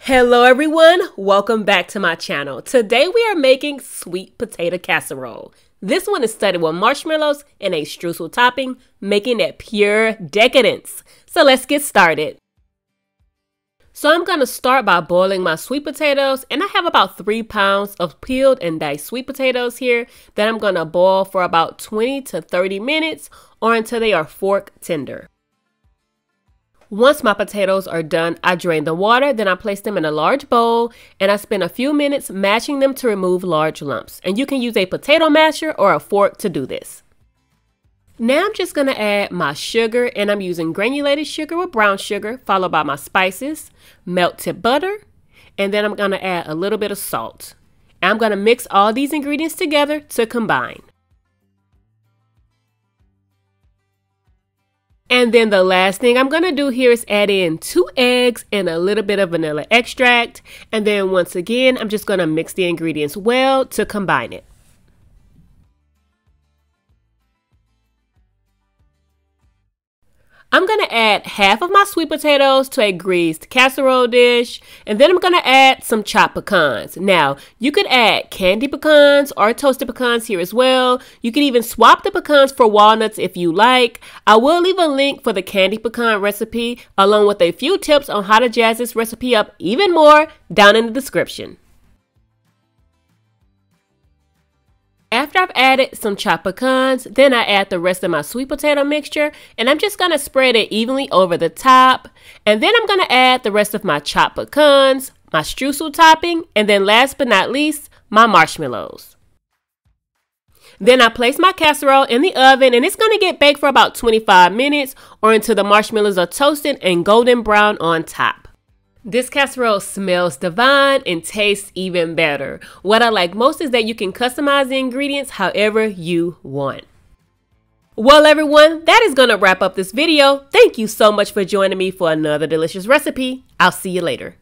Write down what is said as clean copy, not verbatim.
Hello everyone, welcome back to my channel. Today we are making sweet potato casserole. This one is studded with marshmallows and a streusel topping, making it pure decadence. So let's get started. So I'm going to start by boiling my sweet potatoes, and I have about 3 pounds of peeled and diced sweet potatoes here that I'm going to boil for about 20 to 30 minutes or until they are fork tender. Once my potatoes are done, I drain the water, then I place them in a large bowl and I spend a few minutes mashing them to remove large lumps. And you can use a potato masher or a fork to do this. Now I'm just going to add my sugar, and I'm using granulated sugar with brown sugar, followed by my spices, melted butter, and then I'm going to add a little bit of salt. And I'm going to mix all these ingredients together to combine. And then the last thing I'm going to do here is add in 2 eggs and a little bit of vanilla extract. And then once again, I'm just going to mix the ingredients well to combine it. I'm going to add half of my sweet potatoes to a greased casserole dish, and then I'm going to add some chopped pecans. Now, you could add candy pecans or toasted pecans here as well. You can even swap the pecans for walnuts if you like. I will leave a link for the candy pecan recipe along with a few tips on how to jazz this recipe up even more down in the description. After I've added some chopped pecans, then I add the rest of my sweet potato mixture, and I'm just going to spread it evenly over the top. And then I'm going to add the rest of my chopped pecans, my streusel topping, and then last but not least, my marshmallows. Then I place my casserole in the oven, and it's going to get baked for about 25 minutes or until the marshmallows are toasted and golden brown on top. This casserole smells divine and tastes even better. What I like most is that you can customize the ingredients however you want. Well everyone, that is going to wrap up this video. Thank you so much for joining me for another delicious recipe. I'll see you later.